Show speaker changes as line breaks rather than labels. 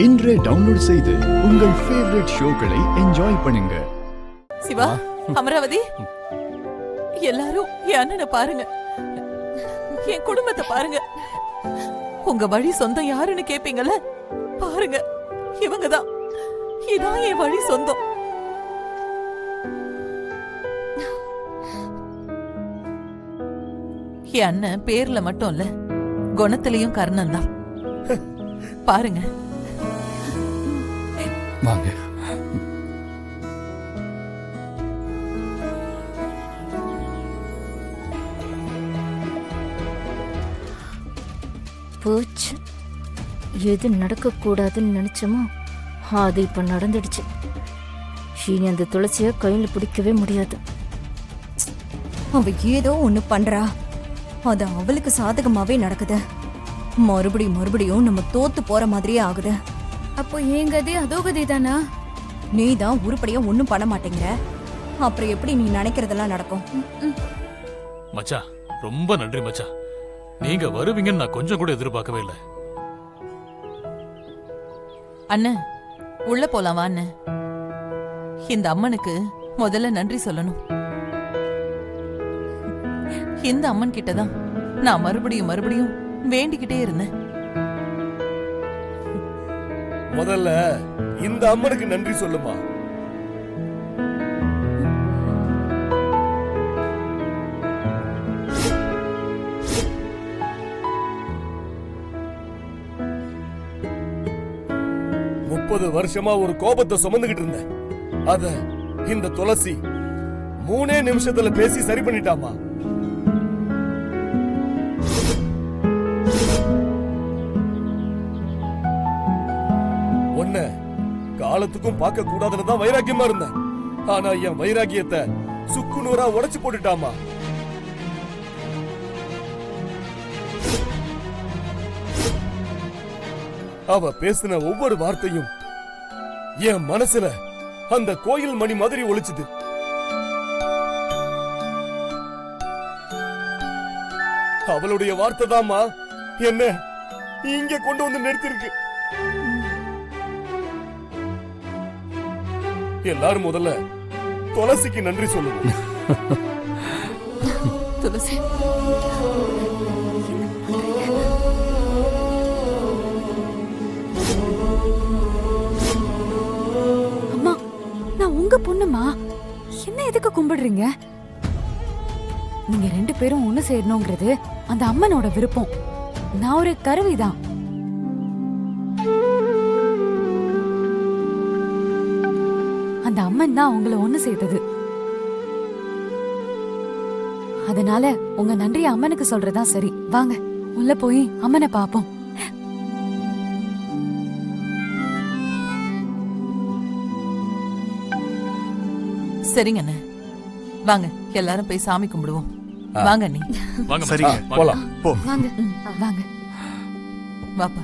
இன்றே டவுன்லோட் செய்து உங்கள் ஃபேவரட் ஷோக்களை என்ஜாய் பண்ணுங்க.
சிவா, அமராவதி, எல்லாரும் என் அண்ணனை பாருங்க, என் குடும்பத்தை பாருங்க. உங்க வழி சொந்தம் யாருன்னு கேப்பீங்கல்ல, பாருங்க, இவங்கதான். இதான் என் வழி சொந்தம். என் அண்ணன் பேர்ல மட்டும் இல்ல, குணத்திலையும் கர்ணன் தான். பாருங்க.
வாங்க.
போச்சு. எது நடக்கக்கூடாதுன்னு நினைச்சோமோ அது இப்ப நடந்துடுச்சு. இனி அந்த துளசிய கையில பிடிக்கவே முடியாது.
அவ ஏதோ ஒண்ணு பண்றா, அது அவளுக்கு சாதகமாவே நடக்குது. மறுபடியும் நம்ம தோத்து போற மாதிரியே ஆகுது.
அப்போ என் கதி அதோ கதி தானா?
நீ தான் உருப்படியா ஒண்ணும் பண்ண மாட்டேங்கிற, அப்புறம் எப்படி நீ நினைக்கிறதெல்லாம் நடக்கும்?
மச்சா, ரொம்ப நன்றி மச்சா. நீங்க வருவீங்கன்னு நான் கொஞ்சம் கூட எதிர்பார்க்கவே இல்லை.
அண்ணன் உள்ள போலாமா? அண்ணன், இந்த அம்மனுக்கு முதல்ல நன்றி சொல்லணும். இந்த அம்மன் கிட்டதான் நான் மறுபடியும் வேண்டிக்கிட்டே இருந்தேன்.
முதல்ல இந்த அம்மனுக்கு நன்றி சொல்லுமா. வருஷமா ஒரு கோபத்தை சுமந்துகிட்டு இருந்தேன். அத இந்த துளசி 3 நிமிஷத்துல பேசி சரி பண்ணிட்டாமா. ஒன்ன காலத்துக்கும் பார்க்க கூடாதுன்னு தான் வைராக்கியமா இருந்தேன். ஆனா என் வைராக்கியத்தை சுக்குநூறா உடைச்சு போட்டுட்டாமா. அவ பேசின ஒவ்வொரு வார்த்தையும் என் மனசுல அந்த கோயில் மணி மாதிரி ஒலிச்சுது. அவளுடைய வார்த்தை தாமா என்ன இங்க கொண்டு வந்து நிறுத்திருக்கு. எல்லாரும் முதல்ல துளசிக்கு நன்றி சொல்லுங்க.
துளசி,
உங்க பொண்ணுமா, என்ன எதுக்கு கும்பிடுறீங்க? நீங்க 2 பேரும் ஒண்ணு சேரணுங்கிறது அந்த அம்மனோட விருப்பம். நான் ஒரு கருவிதான். அந்த அம்மன் தான் உங்களை ஒண்ணு சேர்த்தது. அதனால உங்க நன்றி அம்மனுக்கு சொல்றதா சரி. வாங்க உள்ள போய் அம்மனை பாப்போம்.
சரிங்க அண்ணே, வாங்க எல்லாரும் போய் சாமி கும்பிடுவோம். வாங்க நீ.
வாங்க
சரிங்க,
போலாம்.
வாங்க வாங்க.
வாப்பா.